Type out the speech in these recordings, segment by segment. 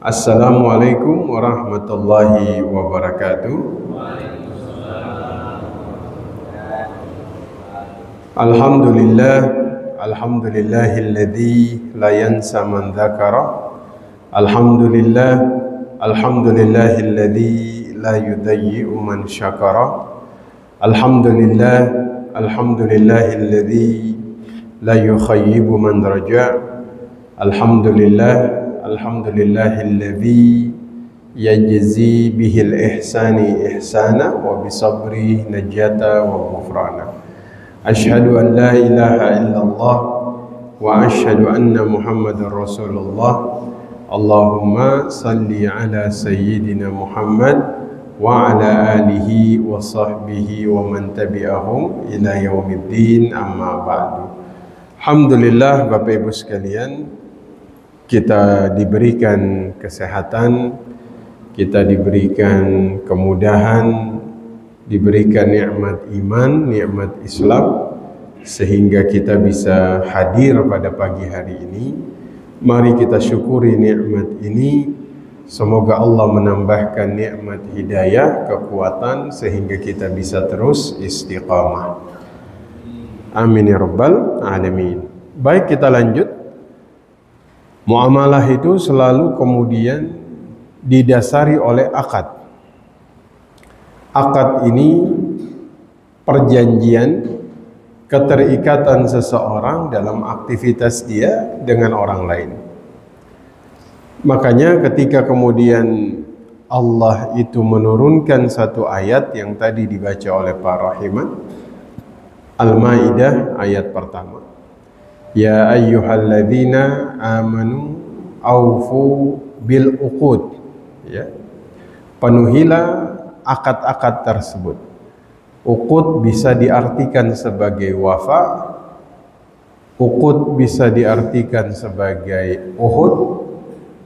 Assalamualaikum warahmatullahi wabarakatuh. Alhamdulillahilladzi la yansa man dzakara. Alhamdulillahilladzi la yudayyi'u man syakara. Alhamdulillahilladzi la yukhayyibu man raja'. Alhamdulillahilladzi yajzi bihil ihsani ihsana wa bisabri najata wa ghufrana. Asyhadu an la ilaha illallah wa asyhadu anna Muhammadar Rasulullah. Allahumma salli ala sayyidina Muhammad wa ala alihi wa sahbihi wa man tabi'ahum ila yaumiddin, amma ba'du. Alhamdulillah, Bapak Ibu sekalian, kita diberikan kesehatan, kita diberikan kemudahan, diberikan nikmat iman, nikmat Islam, sehingga kita bisa hadir pada pagi hari ini. Mari kita syukuri nikmat ini. Semoga Allah menambahkan nikmat hidayah, kekuatan, sehingga kita bisa terus istiqamah. Amin ya rabbal alamin. Baik, kita lanjut. Muamalah itu selalu kemudian didasari oleh akad. Akad ini perjanjian, keterikatan seseorang dalam aktivitas dia dengan orang lain. Makanya ketika kemudian Allah itu menurunkan satu ayat yang tadi dibaca oleh Pak Rahiman, Al-Maidah ayat pertama. Ya ayyuhalladzina amanu aufu bil uqud, ya. Penuhilah akad-akad tersebut. Uqud bisa diartikan sebagai wafa, uqud bisa diartikan sebagai uhud,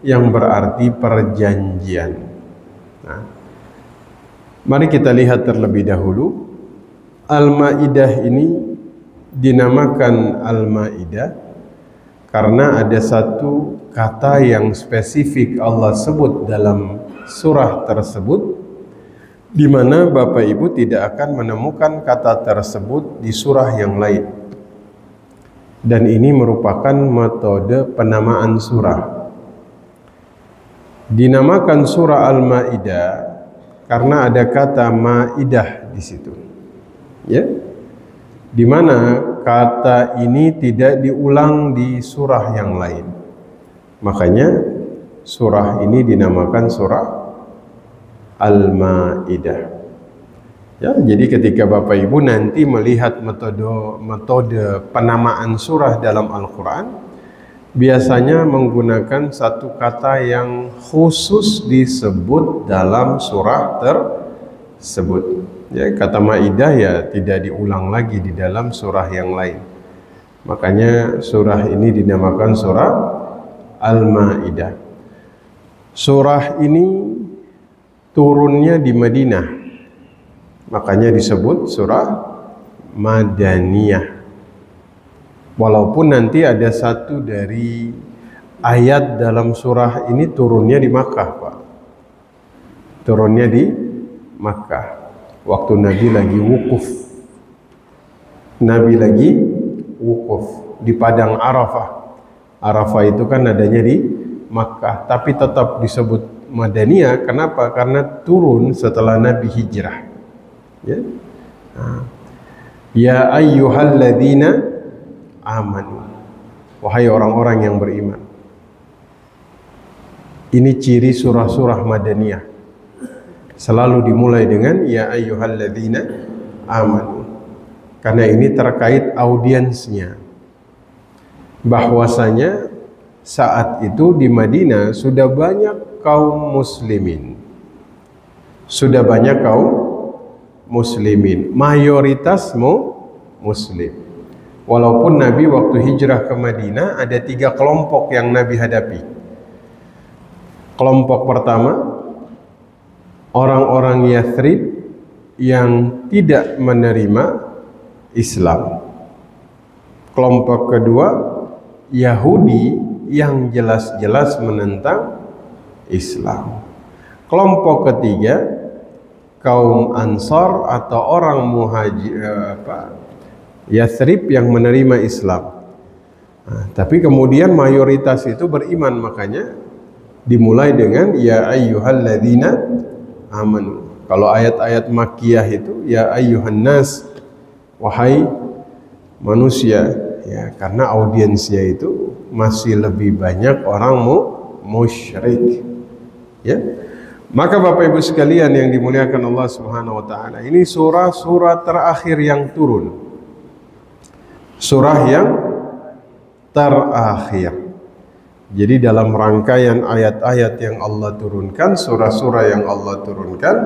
yang berarti perjanjian. Nah, mari kita lihat terlebih dahulu. Al-Maidah ini dinamakan Al-Maidah karena ada satu kata yang spesifik Allah sebut dalam surah tersebut, di mana Bapak Ibu tidak akan menemukan kata tersebut di surah yang lain. Dan ini merupakan metode penamaan surah. Dinamakan surah Al-Maidah karena ada kata Maidah di situ. Ya. Di mana kata ini tidak diulang di surah yang lain. Makanya surah ini dinamakan surah Al-Maidah. Ya, jadi ketika Bapak Ibu nanti melihat metode penamaan surah dalam Al-Quran, biasanya menggunakan satu kata yang khusus disebut dalam surah tersebut. Ya, kata Maidah ya tidak diulang lagi di dalam surah yang lain. Makanya surah ini dinamakan surah Al-Maidah. Surah ini turunnya di Madinah. Makanya disebut surah Madaniyah. Walaupun nanti ada satu dari ayat dalam surah ini turunnya di Makkah, Pak. Turunnya di Makkah. Waktu Nabi lagi wukuf. Nabi lagi wukuf di padang Arafah. Arafah itu kan adanya di Makkah, tapi tetap disebut Madaniyah. Kenapa? Karena turun setelah Nabi hijrah. Ya. Ya ayyuhalladzina amanu. Wahai orang-orang yang beriman. Ini ciri surah-surah Madaniyah. Selalu dimulai dengan ya ayyuhalladzina amanu. Karena ini terkait audiensnya. Bahwasanya saat itu di Madinah sudah banyak kaum muslimin. Sudah banyak kaum muslimin. Mayoritas muslim. Walaupun Nabi waktu hijrah ke Madinah ada 3 kelompok yang Nabi hadapi. Kelompok pertama, orang-orang Yathrib yang tidak menerima Islam. Kelompok kedua, Yahudi yang jelas-jelas menentang Islam. Kelompok ketiga, kaum Ansar atau orang Yathrib yang menerima Islam. Nah, tapi kemudian mayoritas itu beriman, makanya dimulai dengan ya ayyuhalladzina amanu. Kalau ayat-ayat Makkiyah itu ya ayyuhan nas, wahai manusia, ya, karena audiensnya itu masih lebih banyak orang musyrik, ya. Maka Bapak Ibu sekalian yang dimuliakan Allah Subhanahu wa taala, ini surah terakhir yang turun. Surah yang terakhir. Jadi dalam rangkaian ayat-ayat yang Allah turunkan, surah-surah yang Allah turunkan,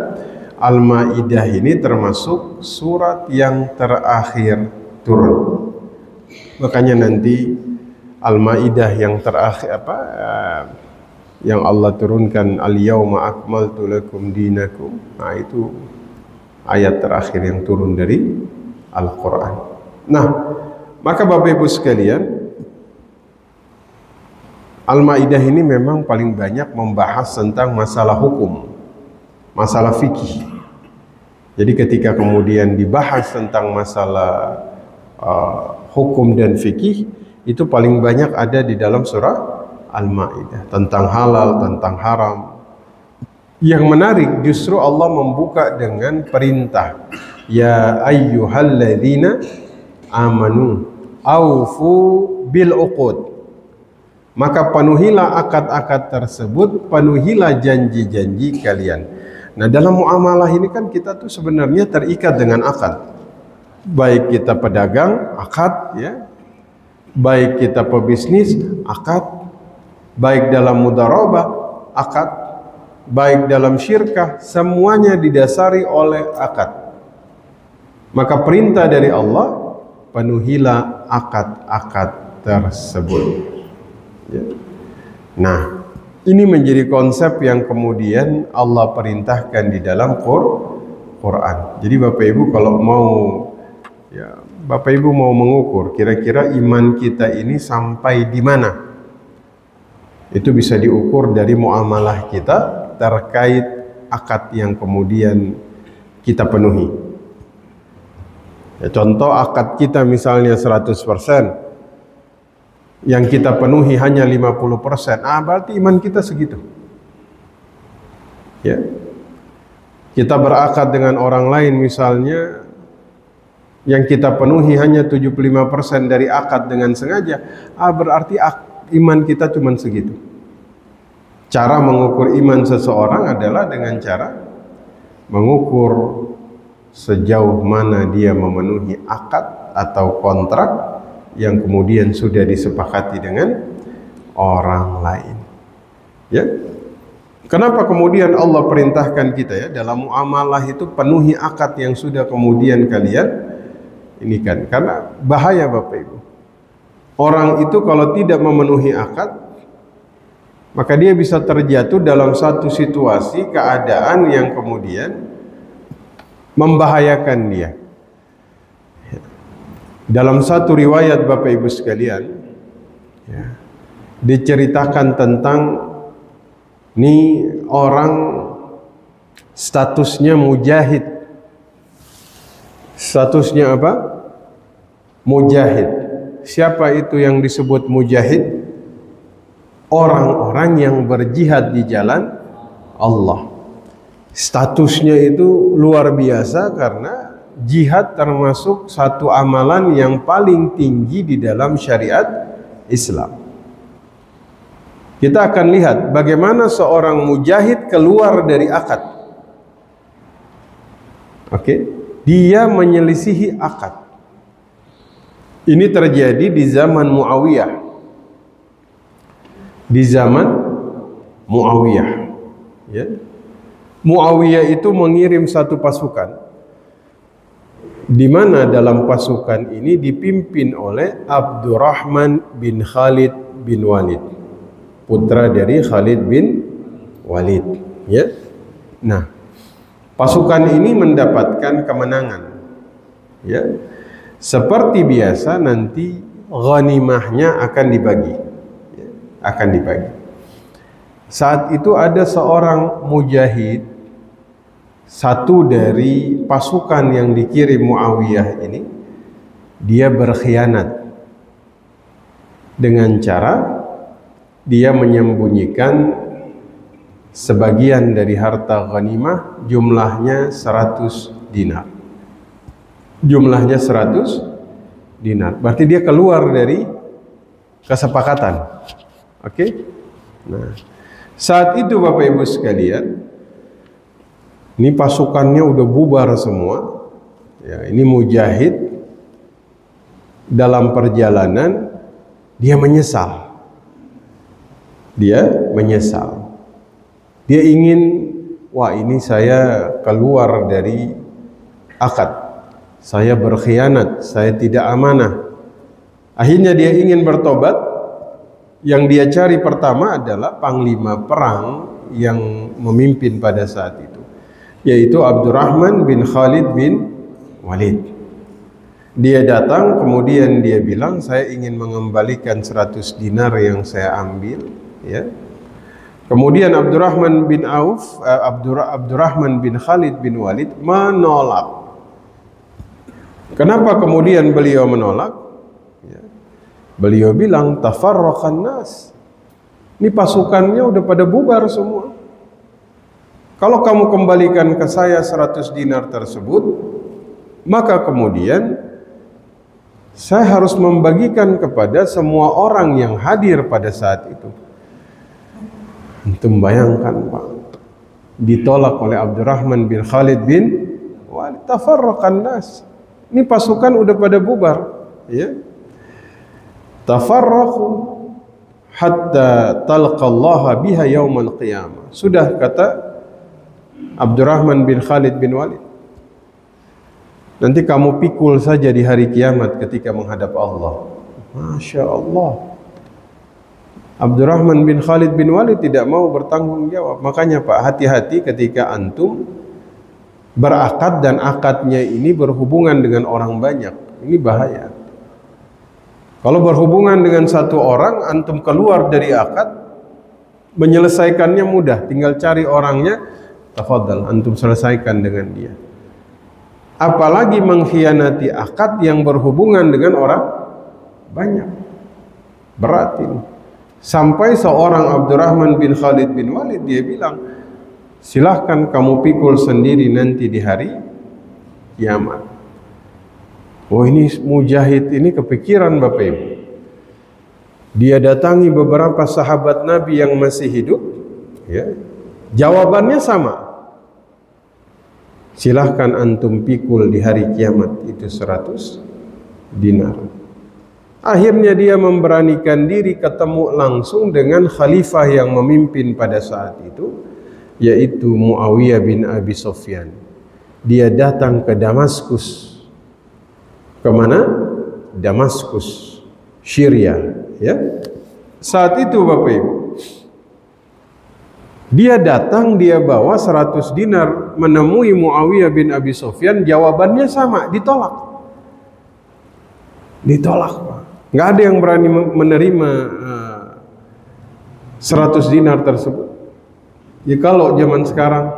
Al-Maidah ini termasuk surat yang terakhir turun. Makanya nanti Al-Maidah yang terakhir yang Allah turunkan, al-yauma akmaltu lakum dinakum. Nah, itu ayat terakhir yang turun dari Al-Qur'an. Nah, maka Bapak Ibu sekalian, Al-Maidah ini memang paling banyak membahas tentang masalah hukum, masalah fikih. Jadi ketika kemudian dibahas tentang masalah hukum dan fikih, itu paling banyak ada di dalam surah Al-Maidah, tentang halal, tentang haram. Yang menarik justru Allah membuka dengan perintah, ya ayyuhalladzina amanu aufu bil uqud. Maka penuhilah akad-akad tersebut, penuhilah janji-janji kalian. Nah, dalam muamalah ini kan kita tuh sebenarnya terikat dengan akad. Baik kita pedagang, akad, ya. Baik kita pebisnis, akad. Baik dalam mudharabah, akad. Baik dalam syirkah, semuanya didasari oleh akad. Maka perintah dari Allah, penuhilah akad-akad tersebut, ya. Nah, ini menjadi konsep yang kemudian Allah perintahkan di dalam Quran. Jadi Bapak Ibu kalau mau, ya, Bapak Ibu mau mengukur kira-kira iman kita ini sampai di mana, itu bisa diukur dari muamalah kita terkait akad yang kemudian kita penuhi. Ya, contoh akad kita misalnya 100%, yang kita penuhi hanya 50%, berarti iman kita segitu. Ya. Kita berakad dengan orang lain misalnya, yang kita penuhi hanya 75% dari akad dengan sengaja, berarti iman kita cuma segitu. Cara mengukur iman seseorang adalah dengan cara mengukur sejauh mana dia memenuhi akad atau kontrak yang kemudian sudah disepakati dengan orang lain. Ya. Kenapa kemudian Allah perintahkan kita, ya, dalam muamalah itu penuhi akad yang sudah kemudian kalian ini kan, karena bahaya Bapak Ibu. Orang itu kalau tidak memenuhi akad, maka dia bisa terjatuh dalam satu situasi keadaan yang kemudian membahayakan dia. Dalam satu riwayat Bapak Ibu sekalian, ya, diceritakan tentang ini orang statusnya mujahid. Statusnya apa? Mujahid. Siapa itu yang disebut mujahid? Orang-orang yang berjihad di jalan Allah. Statusnya itu luar biasa karena jihad termasuk satu amalan yang paling tinggi di dalam syariat Islam. Kita akan lihat bagaimana seorang mujahid keluar dari akad. Oke, dia menyelisihi akad. Ini terjadi di zaman Muawiyah. Di zaman Muawiyah, ya. Muawiyah itu mengirim satu pasukan, di mana dalam pasukan ini dipimpin oleh Abdurrahman bin Khalid bin Walid, putra dari Khalid bin Walid, ya. Nah, pasukan ini mendapatkan kemenangan, ya. Seperti biasa nanti ghanimahnya akan dibagi, ya. akan dibagi. Saat itu ada seorang mujahid, satu dari pasukan yang dikirim Muawiyah ini, dia berkhianat dengan cara dia menyembunyikan sebagian dari harta ghanimah, jumlahnya 100 dinar. Jumlahnya 100 dinar. Berarti dia keluar dari kesepakatan. Oke? Nah, saat itu Bapak Ibu sekalian, ini pasukannya udah bubar semua. Ya, ini mujahid dalam perjalanan dia menyesal. Dia menyesal. Dia ingin, wah ini saya keluar dari akad. Saya berkhianat, saya tidak amanah. Akhirnya dia ingin bertobat. Yang dia cari pertama adalah panglima perang yang memimpin pada saat itu, yaitu Abdurrahman bin Khalid bin Walid. Dia datang, kemudian dia bilang, saya ingin mengembalikan 100 dinar yang saya ambil, ya. Kemudian Abdurrahman bin Auf, Abdurrahman bin Khalid bin Walid menolak. Kenapa kemudian beliau menolak? Ya. Beliau bilang, tafarraqan nas. Ini pasukannya udah pada bubar semua. Kalau kamu kembalikan ke saya 100 dinar tersebut, maka kemudian saya harus membagikan kepada semua orang yang hadir pada saat itu. Antum bayangkan Pak, ditolak oleh Abdurrahman bin Khalid bin Walid. Tafarraqan nas. Ini pasukan udah pada bubar, ya. Tafarraqu hatta talqallaha biha yaumal qiyamah. Sudah kata Abdurrahman bin Khalid bin Walid, nanti kamu pikul saja di hari kiamat ketika menghadap Allah. Masya Allah. Abdurrahman bin Khalid bin Walid tidak mau bertanggung jawab. Makanya Pak, hati-hati ketika antum berakad dan akadnya ini berhubungan dengan orang banyak. Ini bahaya. Kalau berhubungan dengan satu orang, antum keluar dari akad, menyelesaikannya mudah. Tinggal cari orangnya, tafadhal, antum selesaikan dengan dia. Apalagi mengkhianati akad yang berhubungan dengan orang banyak. Berat ini. Sampai seorang Abdurrahman bin Khalid bin Walid, dia bilang, silahkan kamu pikul sendiri nanti di hari kiamat. Oh, ini mujahid ini kepikiran Bapak Ibu. Dia datangi beberapa sahabat Nabi yang masih hidup, ya. Jawabannya sama. Silahkan antum pikul di hari kiamat itu 100 dinar. Akhirnya dia memberanikan diri ketemu langsung dengan khalifah yang memimpin pada saat itu, yaitu Muawiyah bin Abi Sufyan. Dia datang ke Damaskus. Kemana? Damaskus, Syria, ya. Saat itu Bapak Ibu, dia datang, dia bawa 100 dinar menemui Muawiyah bin Abi Sufyan. Jawabannya sama, ditolak. Ditolak Pak. Nggak ada yang berani menerima 100 dinar tersebut. Ya kalau zaman sekarang,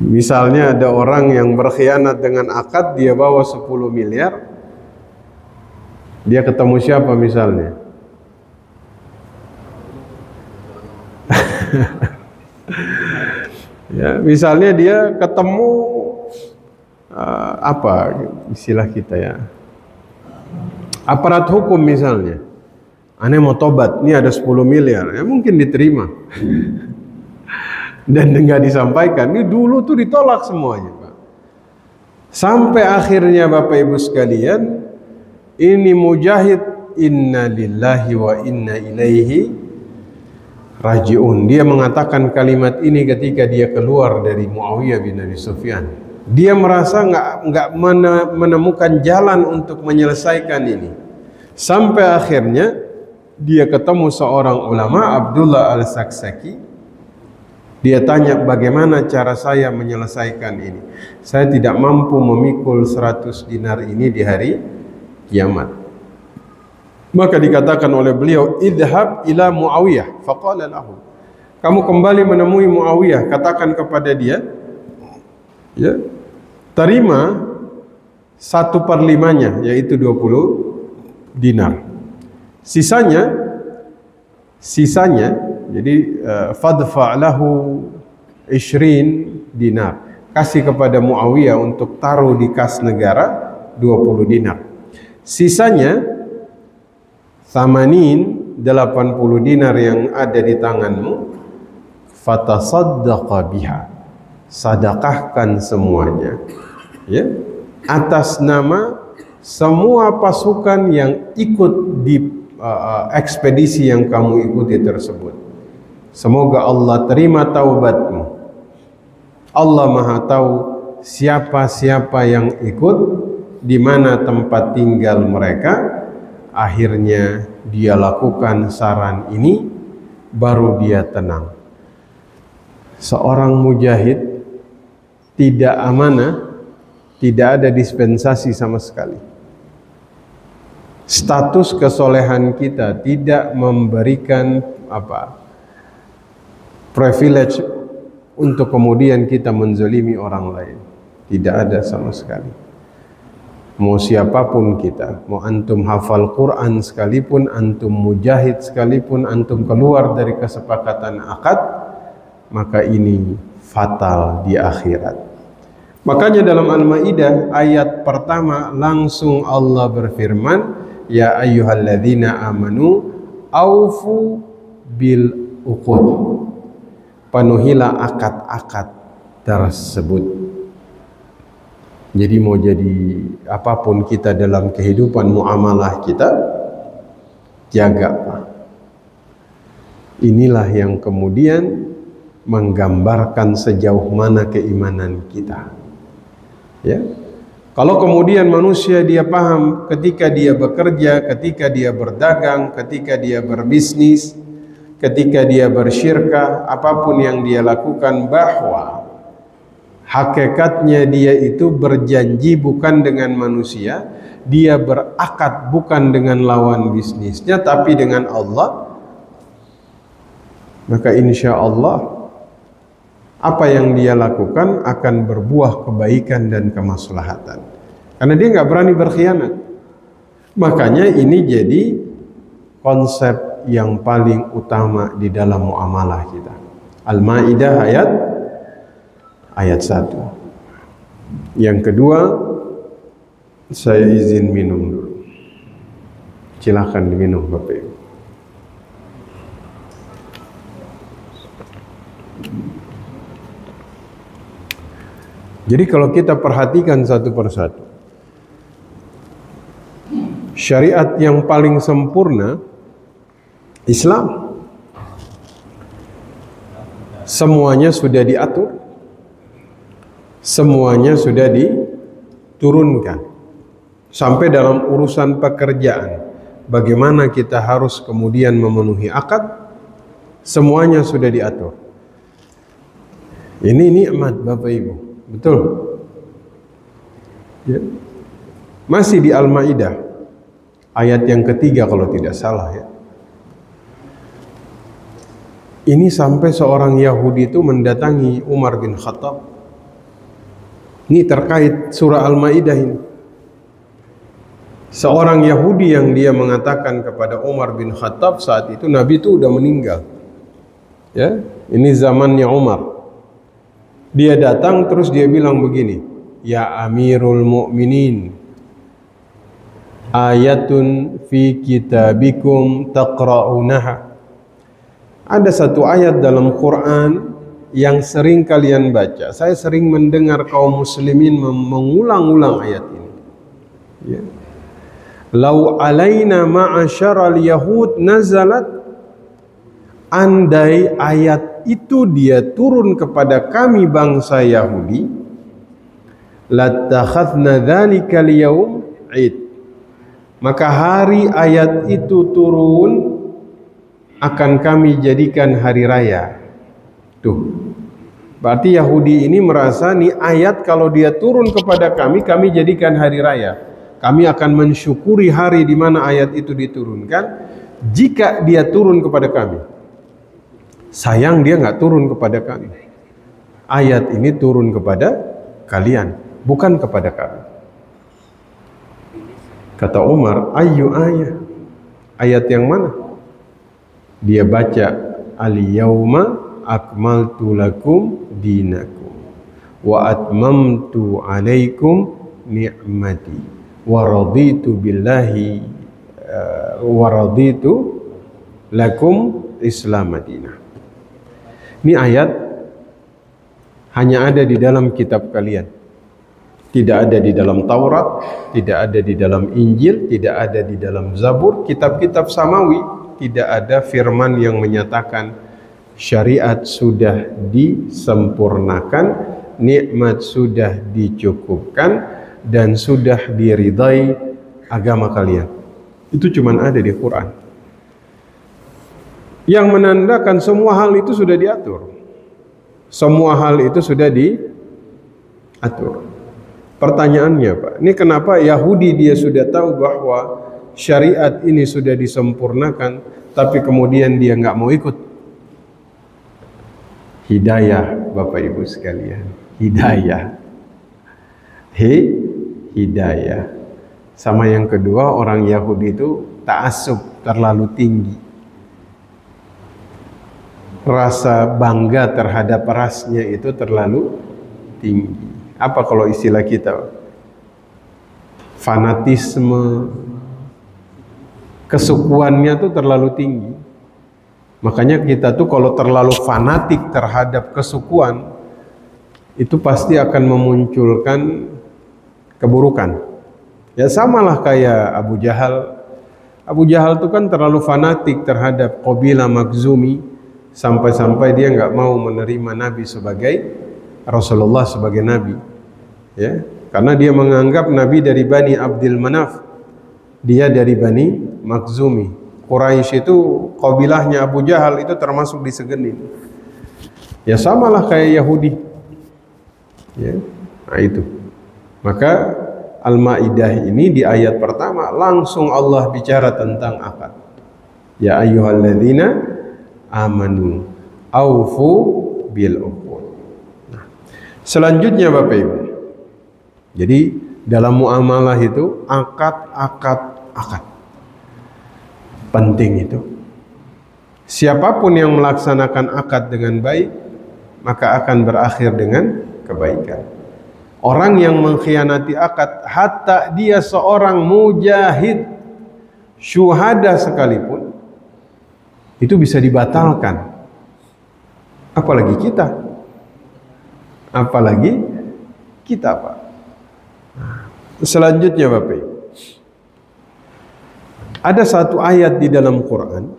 misalnya ada orang yang berkhianat dengan akad, dia bawa 10 miliar, dia ketemu siapa misalnya? Ya, misalnya dia ketemu apa istilah kita ya, aparat hukum misalnya. Aneh mau tobat, ini ada 10 miliar, ya mungkin diterima. Dan nggak disampaikan. Ini dulu tuh ditolak semuanya Pak. Sampai akhirnya Bapak Ibu sekalian, ini mujahid, inna lillahi wa inna ilaihi raji'un. Dia mengatakan kalimat ini ketika dia keluar dari Muawiyah bin Abi Sufyan. Dia merasa nggak menemukan jalan untuk menyelesaikan ini. Sampai akhirnya dia ketemu seorang ulama, Abdullah Al-Saksaki. Dia tanya, bagaimana cara saya menyelesaikan ini? Saya tidak mampu memikul 100 dinar ini di hari kiamat. Maka dikatakan oleh beliau, idhab ila Muawiyah faqala lahu, kamu kembali menemui Muawiyah, katakan kepada dia, ya, terima 1/5-nya, yaitu 20 dinar. Sisanya, jadi fadfa' lahu 20 dinar. Kasih kepada Muawiyah untuk taruh di kas negara 20 dinar. Sisanya 80 dinar yang ada di tanganmu, fatasaddaqa biha, sedekahkan semuanya, ya, atas nama semua pasukan yang ikut di ekspedisi yang kamu ikuti tersebut. Semoga Allah terima taubatmu. Allah Maha tahu siapa-siapa yang ikut, di mana tempat tinggal mereka. Akhirnya dia lakukan saran ini, baru dia tenang. Seorang mujahid tidak amanah, tidak ada dispensasi sama sekali. Status kesolehan kita tidak memberikan privilege untuk kemudian kita menzalimi orang lain. Tidak ada sama sekali. Mau siapapun kita, mau antum hafal Quran sekalipun, antum mujahid sekalipun, antum keluar dari kesepakatan akad, maka ini fatal di akhirat. Makanya dalam Al-Maidah ayat pertama langsung Allah berfirman, ya ayyuhalladzina amanu aufu bil uqud, penuhilah akad-akad tersebut. Jadi mau jadi apapun kita dalam kehidupan muamalah kita, jaga. Inilah yang kemudian menggambarkan sejauh mana keimanan kita. Ya. Kalau kemudian manusia dia paham ketika dia bekerja, ketika dia berdagang, ketika dia berbisnis, ketika dia bersyirkah, apapun yang dia lakukan, bahwa hakikatnya dia itu berjanji bukan dengan manusia, dia berakad bukan dengan lawan bisnisnya, tapi dengan Allah, maka insya Allah apa yang dia lakukan akan berbuah kebaikan dan kemaslahatan, karena dia nggak berani berkhianat. Makanya ini jadi konsep yang paling utama di dalam muamalah kita. Al-Maidah ayat 1. Yang kedua, saya izin minum dulu. Silakan diminum Bapak Ibu. Jadi kalau kita perhatikan satu persatu, syariat yang paling sempurna Islam. Semuanya sudah diatur, semuanya sudah diturunkan. Sampai dalam urusan pekerjaan, bagaimana kita harus kemudian memenuhi akad, semuanya sudah diatur. Ini nikmat Bapak Ibu, betul? Ya. Masih di Al-Maidah ayat yang ketiga kalau tidak salah ya. Ini sampai seorang Yahudi itu mendatangi Umar bin Khattab. Ini terkait surah Al-Maidah ini. Seorang Yahudi yang dia mengatakan kepada Umar bin Khattab, saat itu Nabi itu udah meninggal. Ya, ini zamannya Umar. Dia datang terus dia bilang begini, ya Amirul Mu'minin, ayatun fi kitabikum taqra'unaha. Ada satu ayat dalam Quran yang sering kalian baca. Saya sering mendengar kaum muslimin mengulang-ulang ayat ini. Ya. Lau alaina ma'asyaral yahud nazalat, andai ayat itu dia turun kepada kami bangsa Yahudi, latakhadna dzalikal yaum id, maka hari ayat itu turun akan kami jadikan hari raya. Tuh, berarti Yahudi ini merasa nih ayat kalau dia turun kepada kami, kami jadikan hari raya. kami akan mensyukuri hari di mana ayat itu diturunkan jika dia turun kepada kami. Sayang dia nggak turun kepada kami. Ayat ini turun kepada kalian, bukan kepada kami. Kata Umar, ayu ayat? Ayat yang mana? Dia baca, al-yauma akmaltu lakum dinakum wa atmamtu alaikum ni'mati wa raditu billahi wa raditu lakum Islam madinah. Ini ayat hanya ada di dalam kitab kalian. Tidak ada di dalam Taurat, tidak ada di dalam Injil, tidak ada di dalam Zabur, kitab-kitab samawi. Tidak ada firman yang menyatakan syariat sudah disempurnakan, nikmat sudah dicukupkan, dan sudah diridai agama kalian. Itu cuma ada di Quran. Yang menandakan semua hal itu sudah diatur. Semua hal itu sudah diatur. Pertanyaannya, Pak, ini kenapa Yahudi dia sudah tahu bahwa syariat ini sudah disempurnakan, tapi kemudian dia nggak mau ikut? Hidayah, Bapak Ibu sekalian. Hidayah. Hidayah. Sama yang kedua, orang Yahudi itu ta'assub, terlalu tinggi. Rasa bangga terhadap rasnya itu terlalu tinggi. Apa kalau istilah kita? Fanatisme, kesukuannya tuh terlalu tinggi. Makanya kita tuh kalau terlalu fanatik terhadap kesukuan, itu pasti akan memunculkan keburukan. Ya samalah kayak Abu Jahal. Abu Jahal itu kan terlalu fanatik terhadap Qabilah Makhzumi, sampai-sampai dia nggak mau menerima Nabi sebagai Rasulullah sebagai Nabi, ya, karena dia menganggap Nabi dari Bani Abdul Manaf, dia dari Bani Makhzumi. Quraisy itu qabilahnya Abu Jahal itu termasuk disegenin. Ya samalah kayak Yahudi, ya. Nah itu. Maka Al-Maidah ini di ayat pertama langsung Allah bicara tentang akad. Ya ayyuhalladzina amanu aufu bil uqud. Selanjutnya Bapak Ibu, jadi dalam muamalah itu akad penting itu. Siapapun yang melaksanakan akad dengan baik, maka akan berakhir dengan kebaikan. Orang yang mengkhianati akad, hatta dia seorang mujahid, syuhada sekalipun, itu bisa dibatalkan. Apalagi kita. Apalagi kita, Pak. Selanjutnya Bapak Ibu, ada satu ayat di dalam Quran.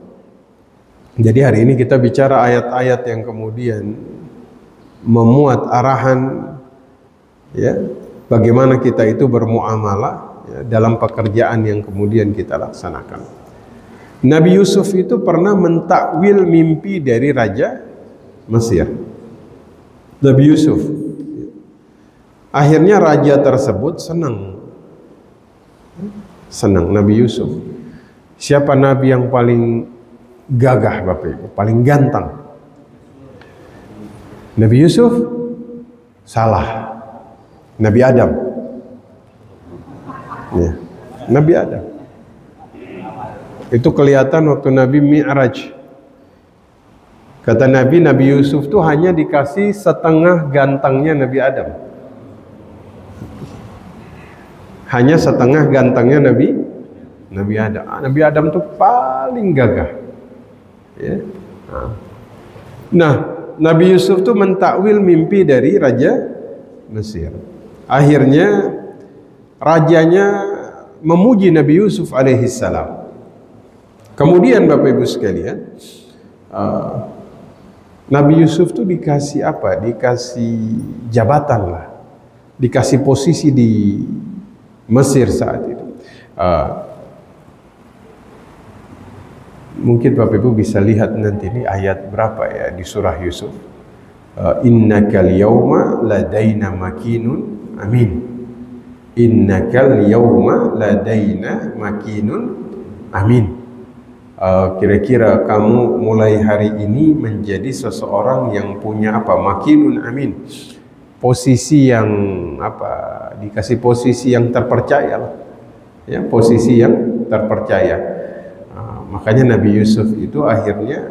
Jadi hari ini kita bicara ayat-ayat yang kemudian memuat arahan, ya, bagaimana kita itu bermuamalah, ya, dalam pekerjaan yang kemudian kita laksanakan. Nabi Yusuf itu pernah mentakwil mimpi dari Raja Mesir. Nabi Yusuf. Akhirnya raja tersebut senang Nabi Yusuf. Siapa nabi yang paling gagah Bapak Ibu, paling ganteng? Nabi Yusuf? Salah. Nabi Adam. Ya. Nabi Adam. Itu kelihatan waktu Nabi Mi'raj. Kata Nabi, Nabi Yusuf tuh hanya dikasih setengah gantengnya Nabi Adam. Hanya setengah gantengnya Nabi Adam. Nabi Adam tuh paling gagah. Ya. Nah, Nabi Yusuf tuh mentakwil mimpi dari Raja Mesir. Akhirnya rajanya memuji Nabi Yusuf alaihissalam. Kemudian Bapak Ibu sekalian, Nabi Yusuf tuh dikasih apa? Dikasih jabatan lah, dikasih posisi di Mesir saat itu. Mungkin Bapak Ibu bisa lihat nanti ini ayat berapa ya di surah Yusuf. Innakal yawma ladaina makinun amin. innakal yawma ladaina makinun amin. Kira-kira kamu mulai hari ini menjadi seseorang yang punya apa? Makinun amin. Posisi yang apa? Dikasih posisi yang terpercaya lah. Ya, posisi yang terpercaya. Makanya Nabi Yusuf itu akhirnya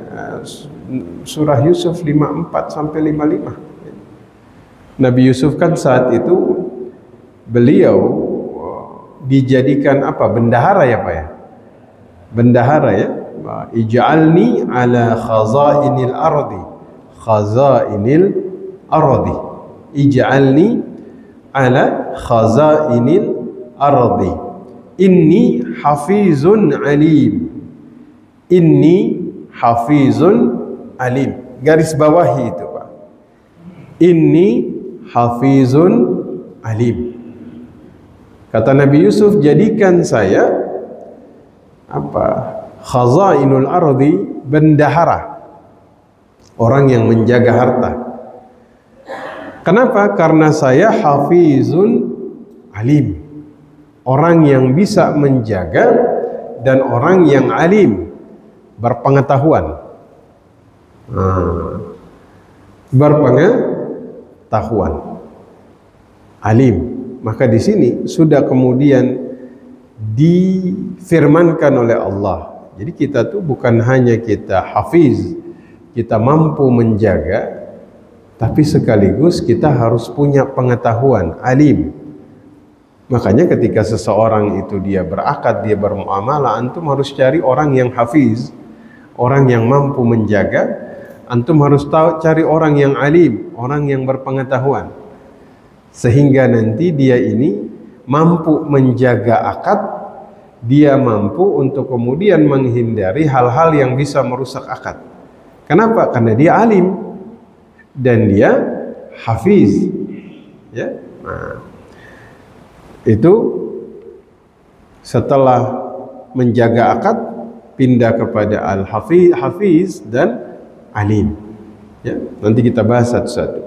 surah Yusuf 54 sampai 55. Nabi Yusuf kan saat itu beliau dijadikan apa? Bendahara ya Pak ya? Bendahara ya. Ij'alni ala khazainil ardi. Khazainil ardi. Ij'alni ala khazainil ardi. Inni hafizun alim. Inni hafizun alim. Garis bawahi itu Pak. Inni hafizun alim. Kata Nabi Yusuf, jadikan saya apa? Khazainul ardi, bendahara, orang yang menjaga harta. Kenapa? Karena saya hafizun alim, orang yang bisa menjaga dan orang yang alim, berpengetahuan. Berpengetahuan, alim. Maka di sini sudah kemudian difirmankan oleh Allah. Jadi kita tuh bukan hanya kita hafiz, kita mampu menjaga, tapi sekaligus kita harus punya pengetahuan, alim. Makanya ketika seseorang itu dia berakad, dia bermuamalah, antum harus cari orang yang hafiz, orang yang mampu menjaga. Antum harus cari orang yang alim, orang yang berpengetahuan, sehingga nanti dia ini mampu menjaga akad, dia mampu untuk kemudian menghindari hal-hal yang bisa merusak akad. Kenapa? Karena dia alim dan dia hafiz. Ya, nah, itu setelah menjaga akad pindah kepada al-hafiz dan alim. Ya, nanti kita bahas satu-satu.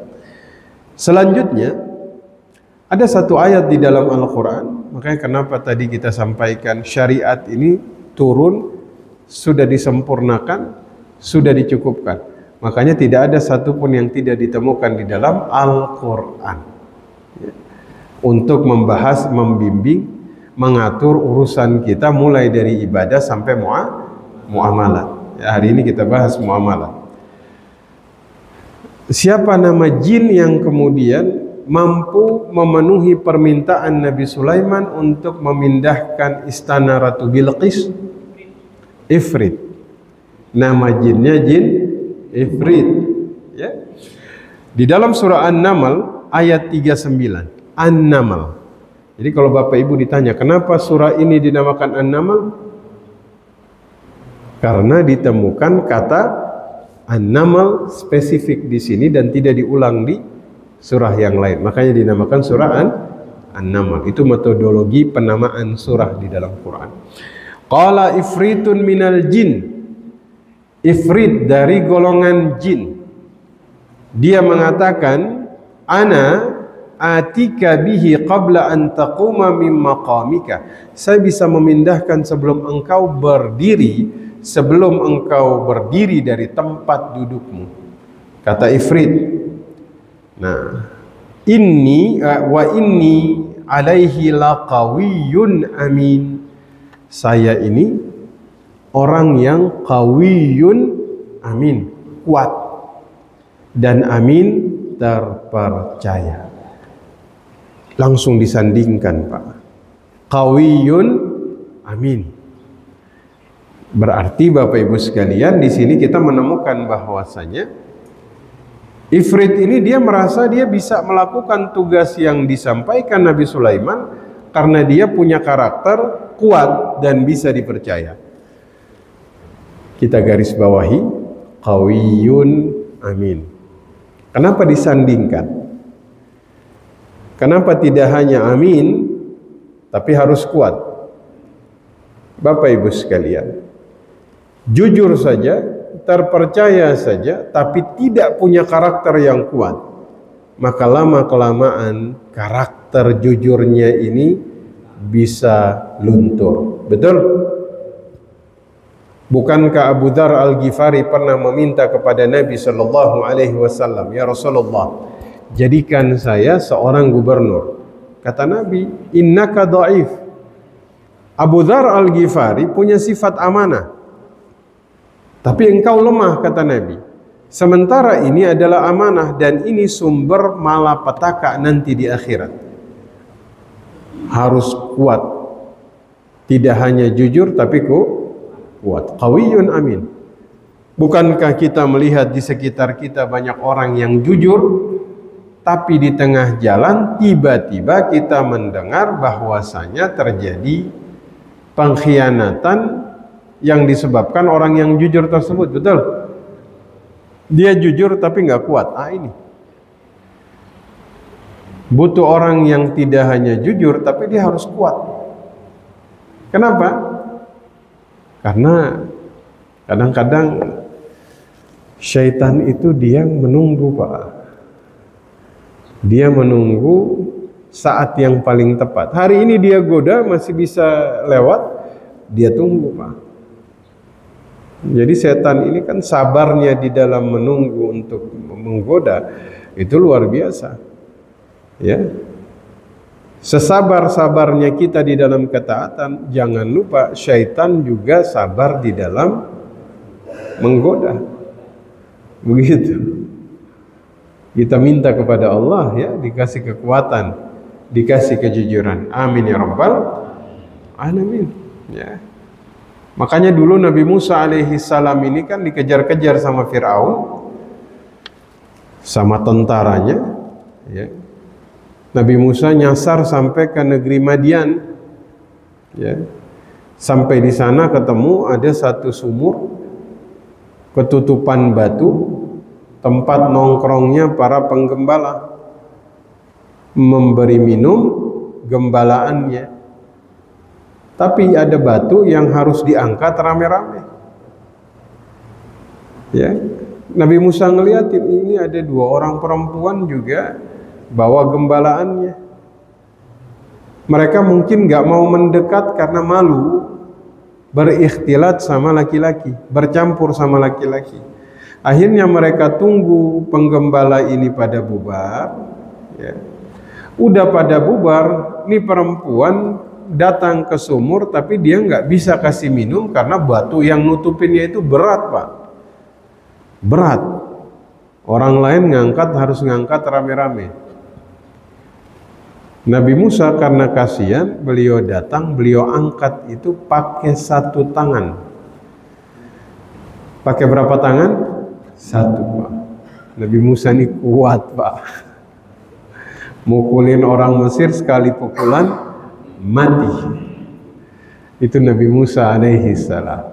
Selanjutnya ada satu ayat di dalam Al-Quran. Makanya kenapa tadi kita sampaikan syariat ini turun, sudah disempurnakan, sudah dicukupkan. Makanya tidak ada satupun yang tidak ditemukan di dalam Al-Quran ya, untuk membahas, membimbing, mengatur urusan kita mulai dari ibadah sampai muamalah. Ya, hari ini kita bahas muamalah. Siapa nama jin yang kemudian mampu memenuhi permintaan Nabi Sulaiman untuk memindahkan istana Ratu Bilqis? Ifrit. Nama jinnya jin Ifrit. Ya. Di dalam surah An-Naml ayat 39. An-Naml. Jadi kalau Bapak Ibu ditanya, kenapa surah ini dinamakan An-Naml? Karena ditemukan kata An-Naml spesifik di sini dan tidak diulang di surah yang lain, makanya dinamakan surah An-Naml. Itu metodologi penamaan surah di dalam Quran. Qala ifritun minal jin. Ifrit dari golongan jin. Dia mengatakan, ana atika bihi qabla an taquma min maqamika. Saya bisa memindahkan sebelum engkau berdiri, sebelum engkau berdiri dari tempat dudukmu. Kata ifrit. Nah, inni alaihi laqawiyyun amin. Saya ini orang yang qawiyun amin, kuat dan amin, terpercaya. Langsung disandingkan Pak. Qawiyun amin. Berarti Bapak Ibu sekalian, di sini kita menemukan bahwasanya Ifrit ini dia merasa dia bisa melakukan tugas yang disampaikan Nabi Sulaiman karena dia punya karakter kuat dan bisa dipercaya. Kita garis bawahi, qawiyun amin. Kenapa disandingkan? Kenapa tidak hanya amin, tapi harus kuat? Bapak Ibu sekalian, jujur saja, terpercaya saja, tapi tidak punya karakter yang kuat, maka lama-kelamaan karakter terjujurnya ini bisa luntur. Betul? Bukankah Abu Dzar Al-Ghifari pernah meminta kepada Nabi sallallahu alaihi wasallam, "Ya Rasulullah, jadikan saya seorang gubernur." Kata Nabi, "Innaka dhaif." Abu Dzar Al-Ghifari punya sifat amanah, tapi engkau lemah, kata Nabi. Sementara ini adalah amanah dan ini sumber malapetaka nanti di akhirat. Harus kuat. Tidak hanya jujur tapi kuat. Qawiyyun amin. Bukankah kita melihat di sekitar kita banyak orang yang jujur, tapi di tengah jalan tiba-tiba kita mendengar bahwasanya terjadi pengkhianatan yang disebabkan orang yang jujur tersebut. Betul? Dia jujur tapi nggak kuat. Ini butuh orang yang tidak hanya jujur tapi dia harus kuat. Kenapa? Karena kadang-kadang syaitan itu dia menunggu, Pak. Dia menunggu saat yang paling tepat. Hari ini dia goda masih bisa lewat, dia tunggu, Pak. Jadi setan ini kan sabarnya di dalam menunggu untuk menggoda itu luar biasa. Ya. Sesabar-sabarnya kita di dalam ketaatan, jangan lupa syaitan juga sabar di dalam menggoda. Begitu. Kita minta kepada Allah ya, dikasih kekuatan, dikasih kejujuran. Amin ya rabbal alamin. Ya. Makanya dulu Nabi Musa alaihi salam ini kan dikejar-kejar sama Fir'aun, sama tentaranya. Ya. Nabi Musa nyasar sampai ke negeri Madian. Ya. Sampai di sana ketemu ada satu sumur, ketutupan batu, tempat nongkrongnya para penggembala, memberi minum gembalaannya. Tapi ada batu yang harus diangkat rame-rame. Ya, Nabi Musa ngeliatin ini ada dua orang perempuan juga bawa gembalaannya. Mereka mungkin nggak mau mendekat karena malu berikhtilat sama laki-laki, bercampur sama laki-laki. Akhirnya mereka tunggu penggembala ini pada bubar. Ya. Udah pada bubar, ini perempuan datang ke sumur tapi dia nggak bisa kasih minum karena batu yang nutupinnya itu berat, Pak. Berat. Orang lain ngangkat harus ngangkat rame-rame. Nabi Musa karena kasihan, beliau datang, beliau angkat itu pakai satu tangan. Pakai berapa tangan? Satu, Pak. Nabi Musa ini kuat, Pak. Mukulin orang Mesir sekali pukulan mati. Itu Nabi Musa alaihi salam.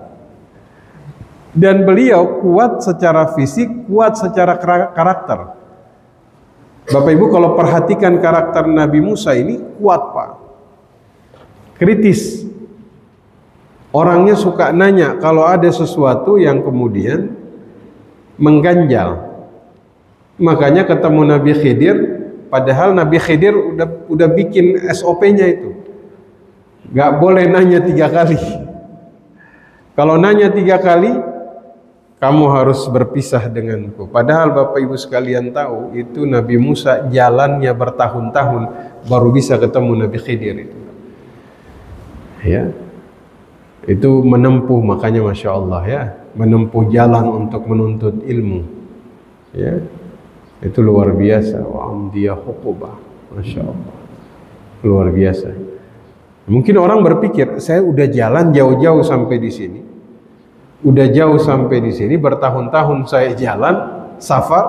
Dan beliau kuat secara fisik, kuat secara karakter. Bapak Ibu kalau perhatikan karakter Nabi Musa ini kuat, Pak. Kritis. Orangnya suka nanya kalau ada sesuatu yang kemudian mengganjal. Makanya ketemu Nabi Khidir, padahal Nabi Khidir udah bikin SOP-nya itu. Gak boleh nanya 3 kali. Kalau nanya 3 kali, kamu harus berpisah denganku. Padahal Bapak Ibu sekalian tahu, itu Nabi Musa jalannya bertahun-tahun baru bisa ketemu Nabi Khidir itu. Ya, itu menempuh, makanya Masya Allah ya, menempuh jalan untuk menuntut ilmu. Ya, itu luar biasa. Wa amdiya huqubah, Masya Allah, luar biasa. Mungkin orang berpikir, saya udah jalan jauh-jauh sampai di sini, udah jauh sampai di sini, bertahun-tahun saya jalan, safar,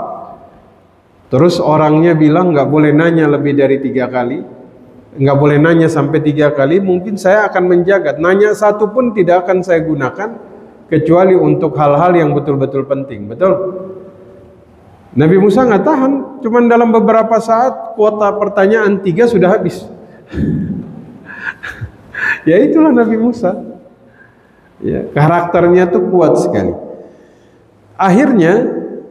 terus orangnya bilang nggak boleh nanya lebih dari 3 kali, nggak boleh nanya sampai 3 kali, mungkin saya akan menjaga, nanya satu pun tidak akan saya gunakan, kecuali untuk hal-hal yang betul-betul penting, betul? Nabi Musa nggak tahan, cuman dalam beberapa saat, kuota pertanyaan 3 sudah habis. Ya itulah Nabi Musa. Ya, karakternya tuh kuat sekali. Akhirnya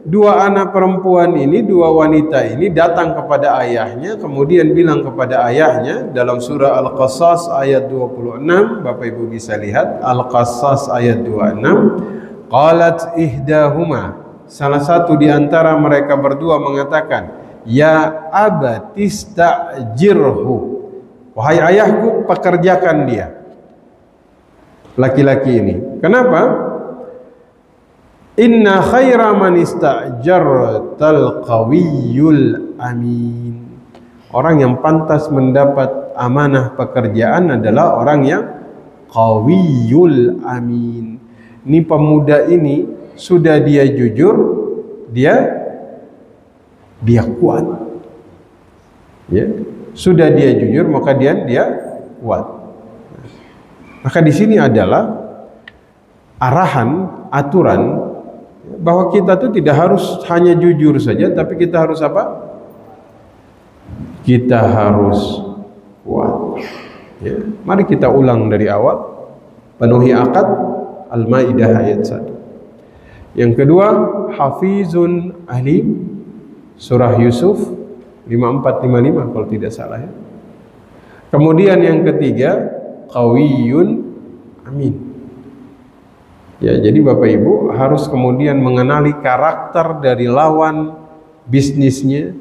dua anak perempuan ini, dua wanita ini datang kepada ayahnya, kemudian bilang kepada ayahnya dalam surah Al-Qasas ayat 26, Bapak Ibu bisa lihat Al-Qasas ayat 26, qalat ihdahuma, salah satu di antara mereka berdua mengatakan, ya abatista'jirhu, wahai ayahku, pekerjakan dia, laki-laki ini. Kenapa? Inna khaira man ista'jartal qawiyyul amin. Orang yang pantas mendapat amanah pekerjaan adalah orang yang qawiyyul amin. Ini pemuda ini sudah dia jujur, dia kuat. Ya, sudah dia jujur maka dia kuat. Maka di sini adalah arahan, aturan bahwa kita tuh tidak harus hanya jujur saja, tapi kita harus apa? Kita harus kuat. Ya. Mari kita ulang dari awal. Penuhi akad, Al-Maidah ayat 1. Yang kedua, hafizun alim, surah Yusuf 5455 kalau tidak salah ya. Kemudian yang ketiga, qawiyyun amin. Ya, jadi Bapak Ibu harus kemudian mengenali karakter dari lawan bisnisnya,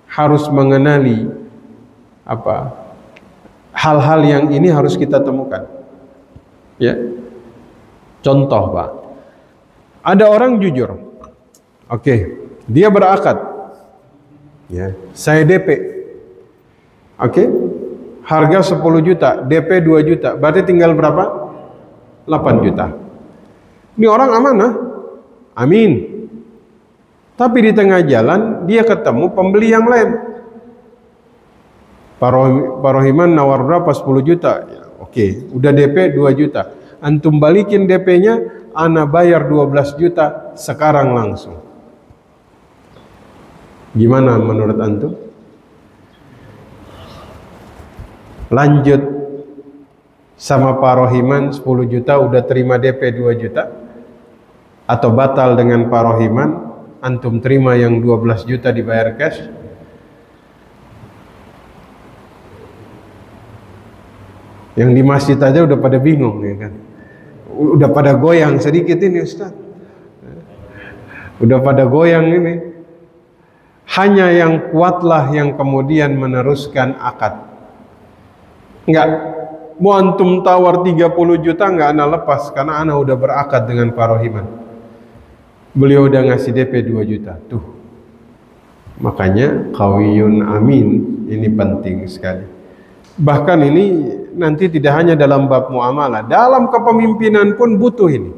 harus mengenali apa hal-hal yang ini harus kita temukan. Ya, contoh Pak, ada orang jujur, oke, dia berakad, ya, saya DP, oke, harga 10 juta, DP 2 juta, berarti tinggal berapa? 8 juta. Ini orang amanah, amin. Tapi di tengah jalan dia ketemu pembeli yang lain. Pak Rohiman nawar berapa? 10 juta. Ya, oke, udah DP 2 juta. Antum balikin DP-nya, ana bayar 12 juta sekarang langsung. Gimana menurut antum? Lanjut sama Pak Rohiman 10 juta udah terima DP 2 juta, atau batal dengan Pak Rohiman antum terima yang 12 juta dibayar cash? Yang di masjid aja udah pada bingung ya kan, udah pada goyang sedikit ini Ustaz, udah pada goyang ini. Hanya yang kuatlah yang kemudian meneruskan akad. Enggak, mau antum tawar 30 juta enggak ana lepas, karena ana udah berakad dengan Pak Rohiman. Beliau udah ngasih DP 2 juta. Tuh. Makanya qawiyyun amin ini penting sekali. Bahkan ini nanti tidak hanya dalam bab muamalah, dalam kepemimpinan pun butuh ini.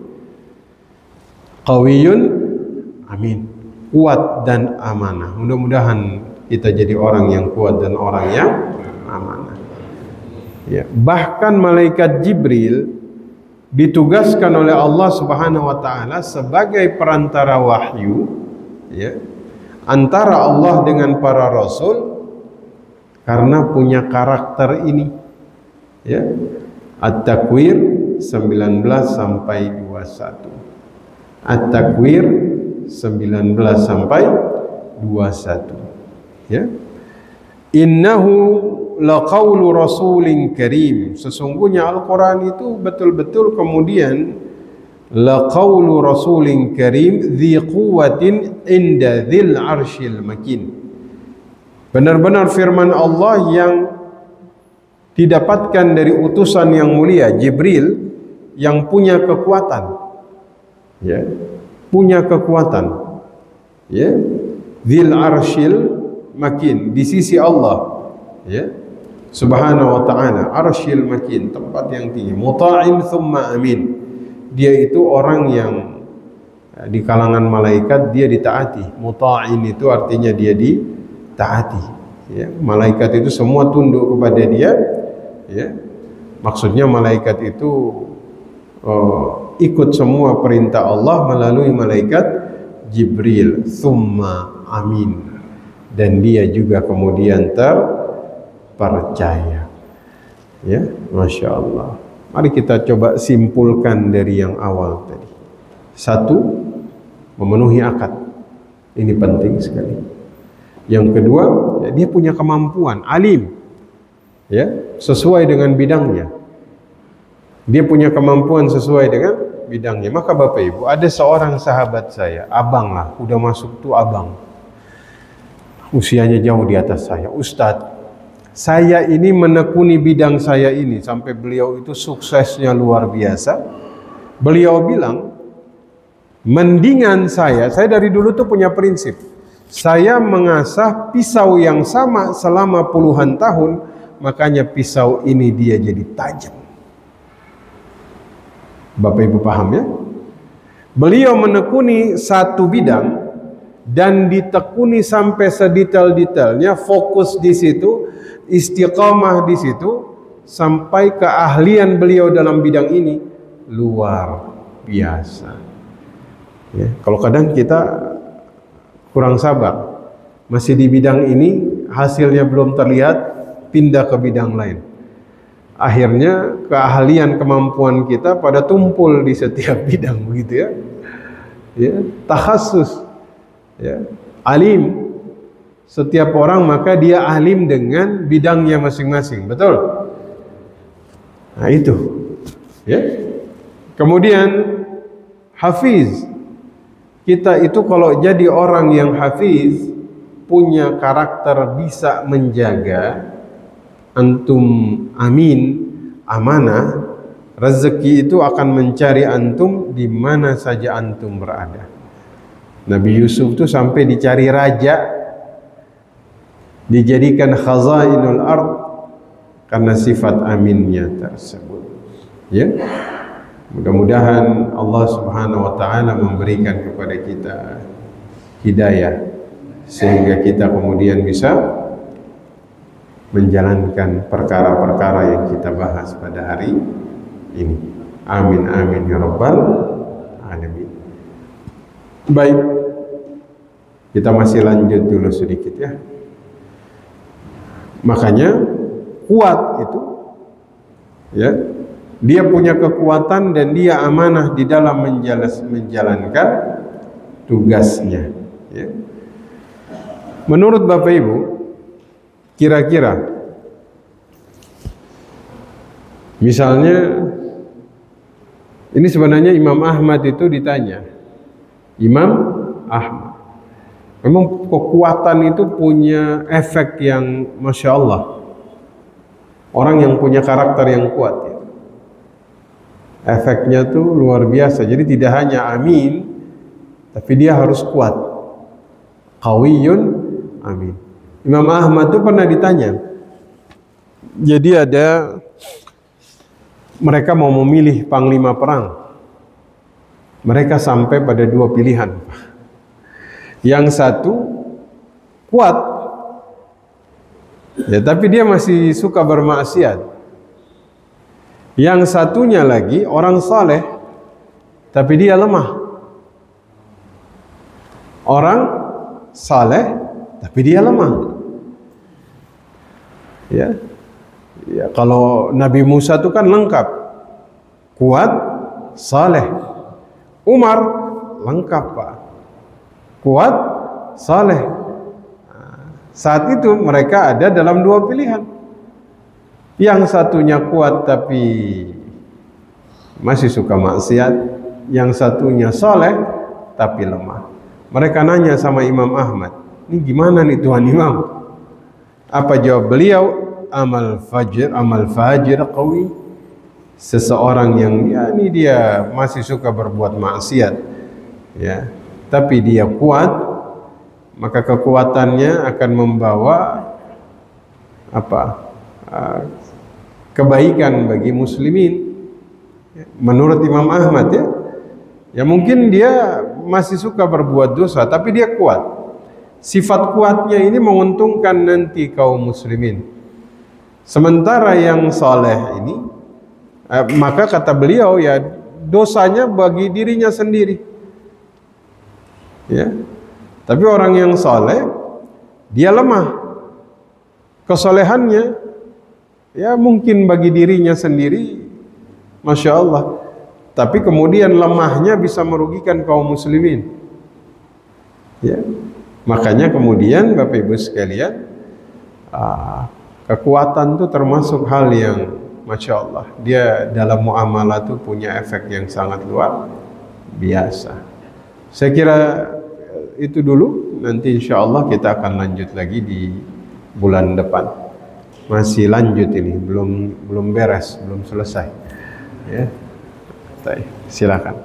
Qawiyyun amin, kuat dan amanah. Mudah-mudahan kita jadi orang yang kuat dan orang yang amanah. Ya, bahkan malaikat Jibril ditugaskan oleh Allah Subhanahu wa taala sebagai perantara wahyu, ya, antara Allah dengan para rasul, karena punya karakter ini, ya. At-Takwir 19 sampai 21. At-Takwir 19 sampai 21, ya. Innahu laqaulu rasulin karim, sesungguhnya Al-Quran itu betul-betul kemudian laqaulu rasulin karim dzi quwwatin inda dzil arsyil makin, benar-benar firman Allah yang didapatkan dari utusan yang mulia Jibril, yang punya kekuatan, ya, punya kekuatan, ya, dzil arsyil makin, di sisi Allah, ya, Subhanahu wa ta'ala, arsyil makin, tempat yang tinggi, muta'in thumma amin. Dia itu orang yang di kalangan malaikat dia ditaati. Muta'in itu artinya dia ditaati, ya. Malaikat itu semua tunduk kepada dia, ya. Maksudnya malaikat itu ikut semua perintah Allah melalui malaikat Jibril, thumma amin, dan dia juga kemudian percaya, ya. Masya Allah. Mari kita coba simpulkan dari yang awal tadi. Satu, memenuhi akad, Ini penting sekali. Yang kedua, ya, dia punya kemampuan, alim, ya, sesuai dengan bidangnya. Dia punya kemampuan sesuai dengan bidangnya. Maka Bapak Ibu, ada seorang sahabat saya, abang lah, udah masuk tuh abang, usianya jauh di atas saya. Ustadz, saya ini menekuni bidang saya ini sampai beliau itu suksesnya luar biasa. Beliau bilang, mendingan saya dari dulu tuh punya prinsip, saya mengasah pisau yang sama selama puluhan tahun, makanya pisau ini dia jadi tajam. Bapak Ibu paham ya? Beliau menekuni satu bidang dan ditekuni sampai sedetail-detailnya, fokus di situ, istiqamah di situ, sampai keahlian beliau dalam bidang ini luar biasa. Ya, kalau kadang kita kurang sabar, masih di bidang ini, hasilnya belum terlihat, pindah ke bidang lain. Akhirnya keahlian kemampuan kita pada tumpul di setiap bidang, begitu ya. Ya, takhasus, ya, alim. Setiap orang maka dia alim dengan bidangnya masing-masing, betul? Nah itu, ya. Kemudian hafiz. Kita itu kalau jadi orang yang hafiz, punya karakter bisa menjaga, antum amin, amanah, rezeki itu akan mencari antum di mana saja antum berada. Nabi Yusuf itu sampai dicari raja, dijadikan khazainul ard karena sifat aminnya tersebut. Ya. Mudah-mudahan Allah Subhanahu wa taala memberikan kepada kita hidayah sehingga kita kemudian bisa menjalankan perkara-perkara yang kita bahas pada hari ini. Amin amin ya rabbal alamin. Baik, kita masih lanjut dulu sedikit ya. Makanya kuat itu, ya, dia punya kekuatan dan dia amanah di dalam menjalankan tugasnya. Ya. Menurut Bapak Ibu, kira-kira misalnya ini sebenarnya Imam Ahmad itu ditanya, Imam Ahmad, memang kekuatan itu punya efek yang Masya Allah. Orang yang punya karakter yang kuat ya. Efeknya tuh luar biasa. Jadi tidak hanya amin, tapi dia harus kuat. Qawiyun amin. Imam Ahmad tuh pernah ditanya. Jadi ada mereka mau memilih panglima perang. Mereka sampai pada dua pilihan. Yang satu kuat, ya, tapi dia masih suka bermaksiat. Yang satunya lagi orang saleh, tapi dia lemah. Orang saleh, tapi dia lemah. Ya, ya, kalau Nabi Musa itu kan lengkap, kuat, saleh. Umar lengkap Pak, kuat, saleh. Saat itu mereka ada dalam dua pilihan. Yang satunya kuat tapi masih suka maksiat, yang satunya soleh tapi lemah. Mereka nanya sama Imam Ahmad, ini gimana nih Tuhan Imam? Apa jawab beliau? Amal fajir qawi. Seseorang yang ya ini dia masih suka berbuat maksiat, ya, tapi dia kuat, maka kekuatannya akan membawa apa? Kebaikan bagi muslimin. Menurut Imam Ahmad ya, ya mungkin dia masih suka berbuat dosa tapi dia kuat. Sifat kuatnya ini menguntungkan nanti kaum muslimin. Sementara yang soleh ini, maka kata beliau ya dosanya bagi dirinya sendiri. Ya, tapi orang yang soleh dia lemah. Kesolehannya ya mungkin bagi dirinya sendiri, Masya Allah, tapi kemudian lemahnya bisa merugikan kaum muslimin. Ya, makanya kemudian Bapak Ibu sekalian, kekuatan itu termasuk hal yang Masya Allah, dia dalam muamalah tuh punya efek yang sangat luar biasa. Saya kira itu dulu, nanti insya Allah kita akan lanjut lagi di bulan depan. Masih lanjut ini, belum beres, belum selesai. Ya, silakan.